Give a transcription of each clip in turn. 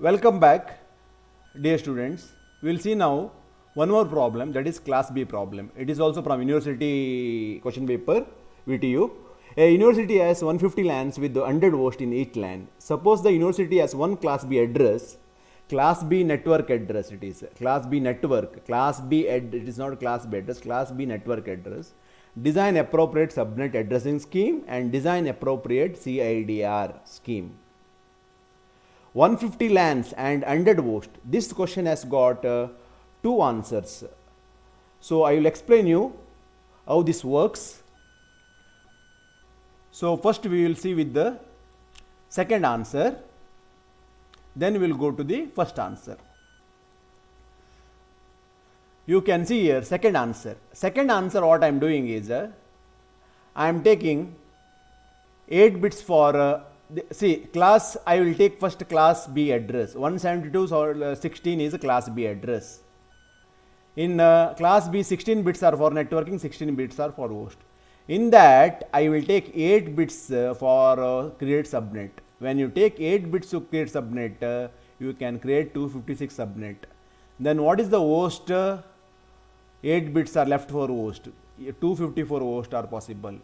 Welcome back, dear students. We will see now one more problem, that is class B problem. It is also from university question paper VTU. A university has 150 LANs with 100 hosts in each LAN. Suppose the university has one class B address, class B network address it is, class B network, class B it is not class B address, class B network address. Design appropriate subnet addressing scheme and design appropriate CIDR scheme. 150 LANs and 100 hosts. This question has got two answers. So I will explain you how this works. So first we will see with the second answer, then we will go to the first answer. You can see here second answer. Second answer what I am doing is I am taking 8 bits for see class. I will take first class B address. 172.16 is a class B address. In class B 16 bits are for networking, 16 bits are for host. In that I will take 8 bits for create subnet. When you take 8 bits to create subnet, you can create 256 subnet. Then what is the host? 8 bits are left for host. 254 hosts are possible.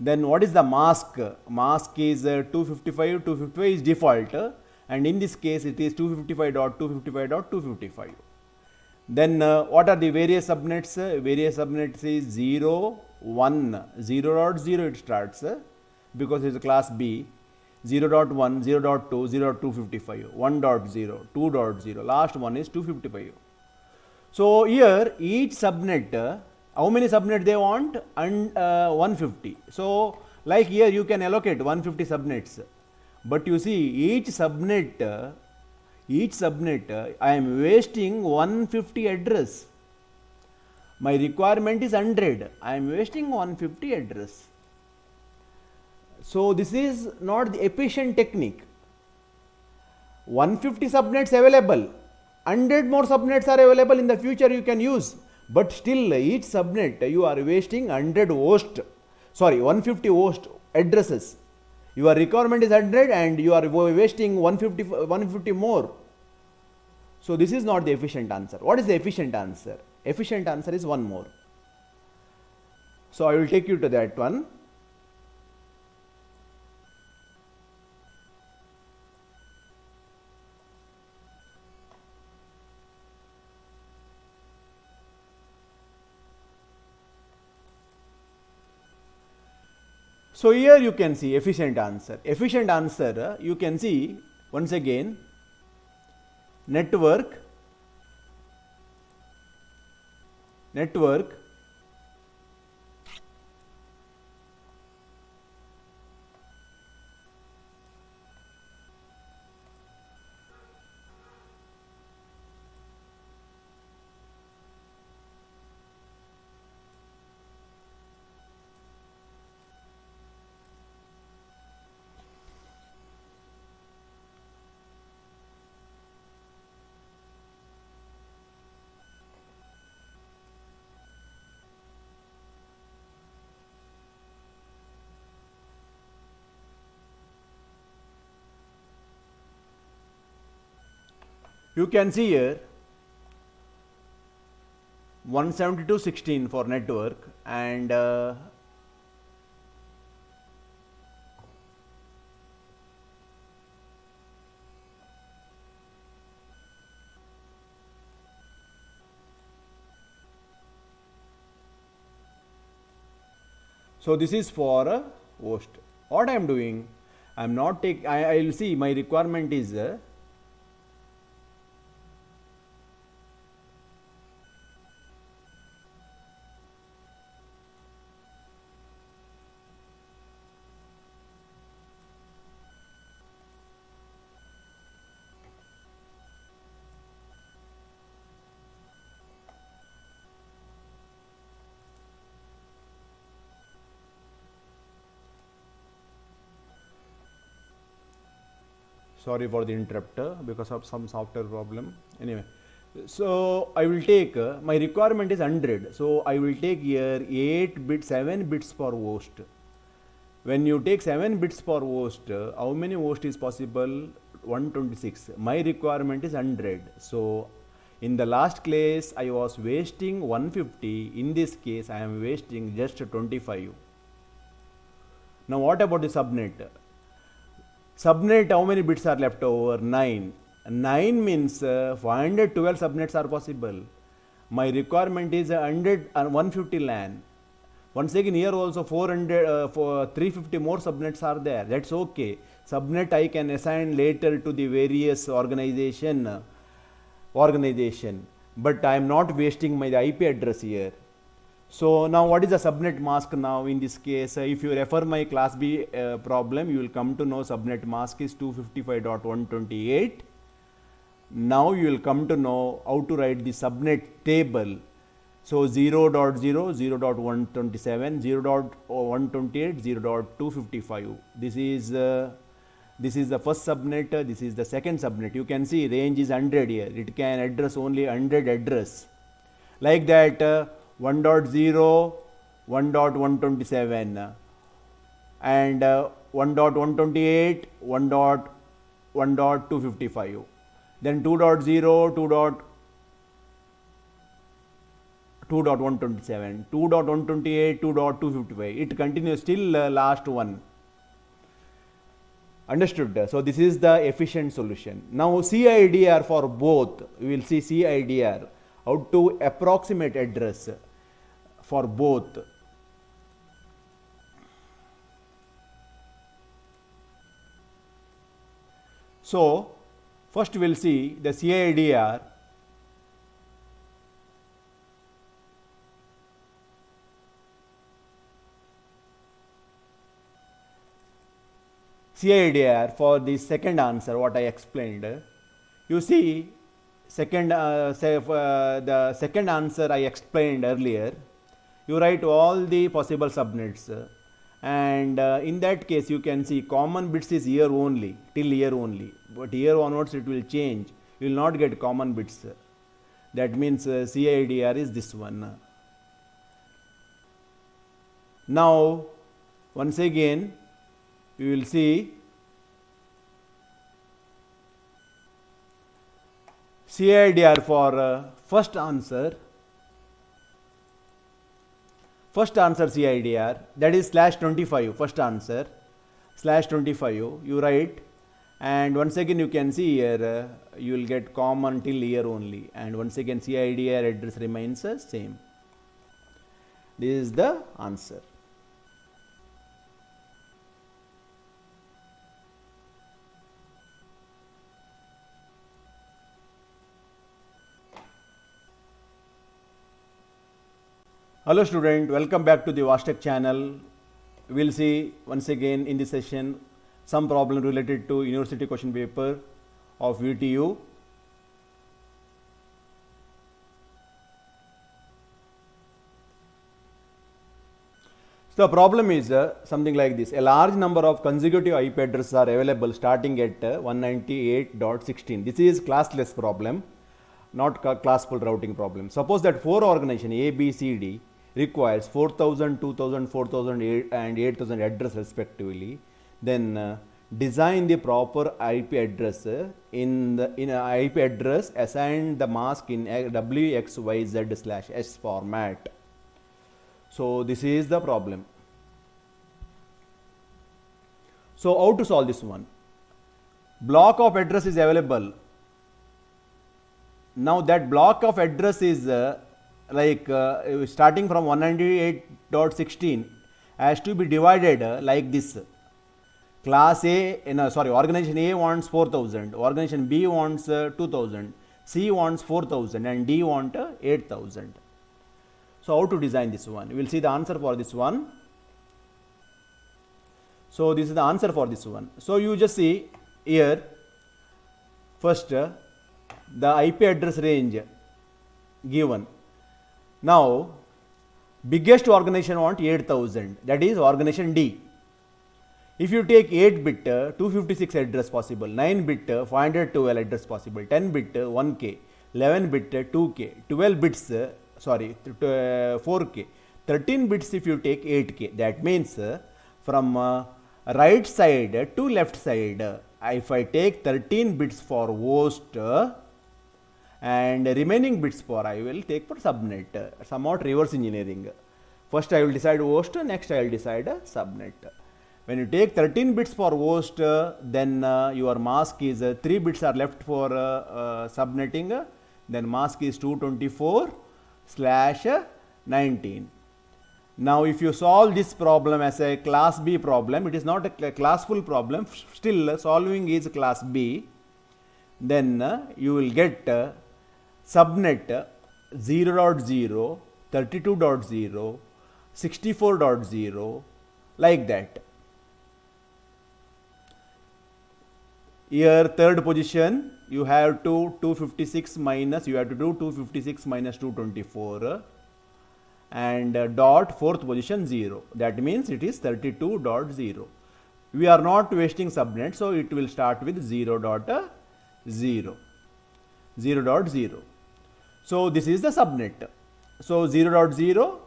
Then what is the mask? Mask is 255. 255 is default, and in this case it is 255.255.255. Then what are the various subnets? Various subnets is 0, 1, 0.0 it starts because it is a class B. 0.1, 0.2, 0.255, 1.0, 2.0, last one is 255. So here each subnet, how many subnet they want? And 150. So like here you can allocate 150 subnets, but you see each subnet I am wasting 150 address. My requirement is 100. I am wasting 150 address. So this is not the efficient technique. 150 subnets available, 100 more subnets are available in the future you can use, but still each subnet you are wasting 150 host addresses. Your requirement is 100 and you are wasting 150 more. So this is not the efficient answer. What is the efficient answer? Efficient answer is one more. So I will take you to that one. So here you can see efficient answer. Efficient answer you can see once again network you can see here 172.16 for network and so this is for a host. What I am doing, I am not take. I will see my requirement is sorry for the interrupter because of some software problem. Anyway, so I will take my requirement is 100. So I will take here 7 bits per host. When you take 7 bits per host, how many host is possible? 126. My requirement is 100. So in the last case I was wasting 150. In this case I am wasting just 25. Now what about the subnet? Subnet, how many bits are left over? 9. 9 means 512 subnets are possible. My requirement is 100 and 150 LAN. Once again here also 350 more subnets are there. That's okay. Subnet I can assign later to the various organization, but I am not wasting my IP address here. So now what is the subnet mask now in this case? If you refer my class B problem, you will come to know subnet mask is 255.128. Now you will come to know how to write the subnet table. So 0.0, 0.127, 0.128, 0.255. This is the first subnet, this is the second subnet. You can see range is 100 here. It can address only 100 address. Like that 1.0, 1.127 and 1.128, 1.255. Then 2.0, 2.127, 2.128, 2.255. It continues till last one. Understood? So this is the efficient solution. Now CIDR for both. We will see CIDR, how to approximate address for both. So first we will see the CIDR. CIDR for the second answer, what I explained. You see, the second answer I explained earlier. You write all the possible subnets, and in that case you can see common bits is here only, till here only, but here onwards it will change. You will not get common bits. That means CIDR is this one. Now once again you will see CIDR for first answer CIDR, that is /25, first answer /25 you write, and once again you can see here you will get common till here only, and once again CIDR address remains same. This is the answer. Hello student, welcome back to the Vastech channel. We will see once again in this session some problem related to university question paper of VTU. So the problem is something like this. A large number of consecutive IP addresses are available starting at 198.16. This is classless problem, not classful routing problem. Suppose that 4 organizations A, B, C, D requires 4000, 2000, 4000 and 8000 address respectively. Then design the proper IP address in IP address assign the mask in WXYZ/S format. So this is the problem. So how to solve this one? Block of address is available. Now that block of address is starting from 198.16 has to be divided like this. Class A, organization A wants 4000, organization B wants 2000, C wants 4000 and D want 8000. So how to design this one? We will see the answer for this one. So this is the answer for this one. So you just see here first the IP address range given. Now biggest organization want 8000, that is organization D. If you take 8 bit 256 address possible, 9 bit 512 address possible, 10 bit 1K, 11 bit 2K, 12 bits 4K, 13 bits if you take 8K. That means from right side to left side if I take 13 bits for host and remaining bits for I will take for subnet, somewhat reverse engineering. First I will decide host, next I will decide subnet. When you take 13 bits for host, then your mask is 3 bits are left for subnetting, then mask is 224/19. Now if you solve this problem as a class B problem, it is not a classful problem, still solving is class B, then you will get subnet 0.0, 32.0, 64.0, like that. Here third position you have to 256 minus, you have to do 256 minus 224 and dot fourth position 0, that means it is 32.0. We are not wasting subnet, so it will start with 0.0, 0.0. So this is the subnet. So 0.0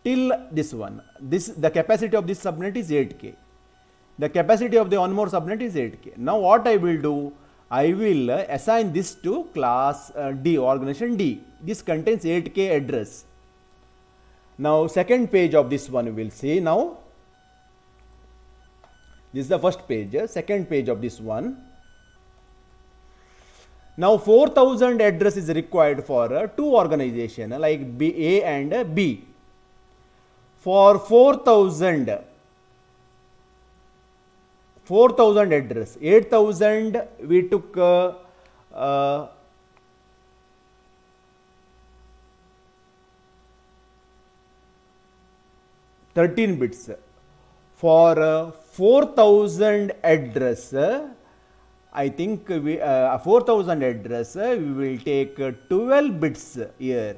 till this one, the capacity of this subnet is 8K. The capacity of the one more subnet is 8K. Now what I will do, I will assign this to class D, organization D. This contains 8K address. Now second page of this one we will see. Now this is the first page, second page of this one. Now 4000 address is required for two organization like B, A and B. For 4000 address, 8000 we took 13 bits. For 4000 address, I think we 4000 address we will take 12 bits here,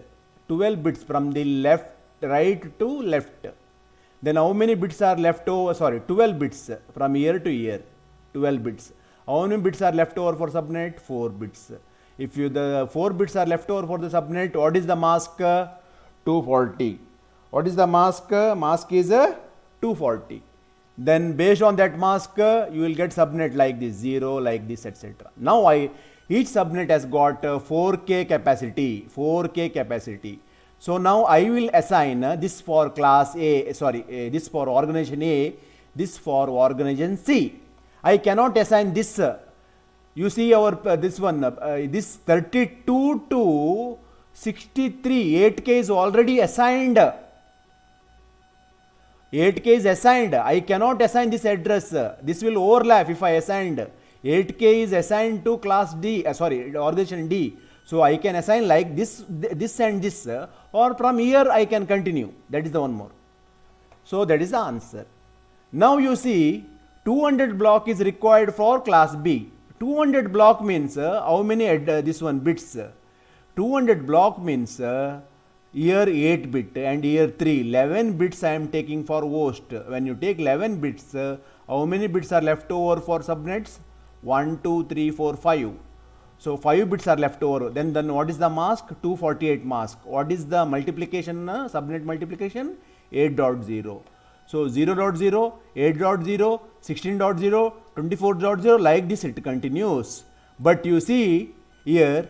12 bits from the left, right to left. Then how many bits are left over? Sorry, 12 bits from here to here, 12 bits. How many bits are left over for subnet? 4 bits. If you the 4 bits are left over for the subnet, what is the mask? 240. What is the mask? Mask is 240. Then based on that mask, you will get subnet like this, 0, like this, etc. Now each subnet has got 4K capacity, 4K capacity. So now I will assign this for class A, this for organization A, this for organization C. I cannot assign this. You see our this one, this 32 to 63, 8K is already assigned. 8K is assigned. I cannot assign this address. This will overlap if I assigned. 8K is assigned to class D, organization D. So I can assign like this and this, or from here I can continue. That is the one more. So that is the answer. Now you see 200 block is required for class B. 200 block means how many this one bits? 200 block means here 8 bit and here 3, 11 bits I am taking for host. When you take 11 bits, how many bits are left over for subnets? 1, 2, 3, 4, 5. So 5 bits are left over. Then what is the mask? 248 mask. What is the multiplication, subnet multiplication? 8.0. So 0.0, 8.0, 16.0, 24.0, like this it continues. But you see here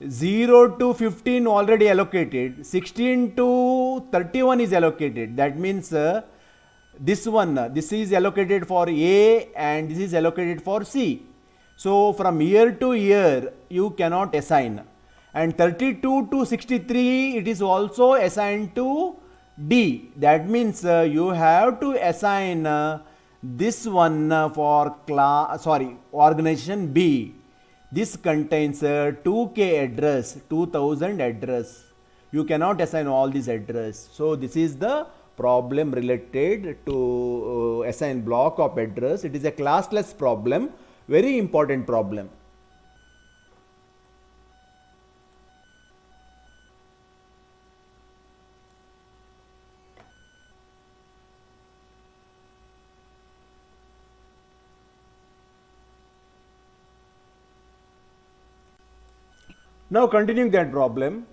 0 to 15 already allocated, 16 to 31 is allocated. That means this one, this is allocated for A and this is allocated for C. So from here to here you cannot assign, and 32 to 63 it is also assigned to D. That means you have to assign this one for organization B. This contains 2K address, 2000 address. You cannot assign all these address. So this is the problem related to assign block of address. It is a classless problem. Very important problem. Now continuing that problem,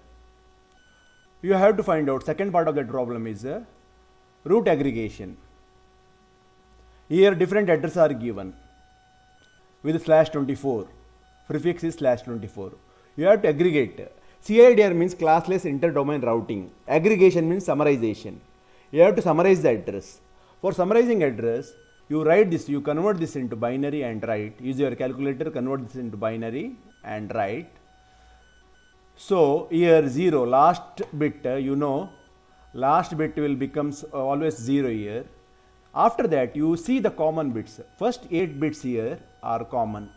you have to find out, second part of that problem is root aggregation. Here different addresses are given. with slash 24. Prefix is slash 24. You have to aggregate. CIDR means classless interdomain routing. Aggregation means summarization. You have to summarize the address. For summarizing address, you write this, you convert this into binary and write. Use your calculator, convert this into binary and write. So here 0, last bit, last bit will becomes always 0 here. After that, you see the common bits. First 8 bits here are common.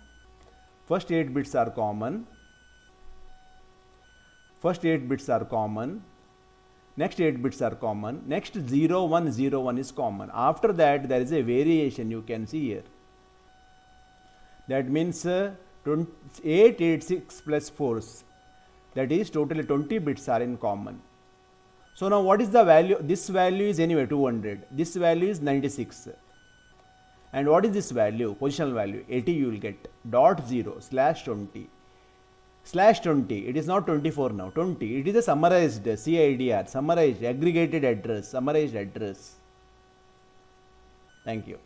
First 8 bits are common. First 8 bits are common. Next 8 bits are common. Next 0, 1, 0, 1 is common. After that, there is a variation you can see here. That means 8, 8, 6 plus 4. That is totally 20 bits are in common. So now what is the value? This value is anyway 200. This value is 96. And what is this value? Positional value 80 you will get. Dot 0 slash 20. Slash 20. It is not 24 now. 20. It is a summarized CIDR. Summarized aggregated address. Summarized address. Thank you.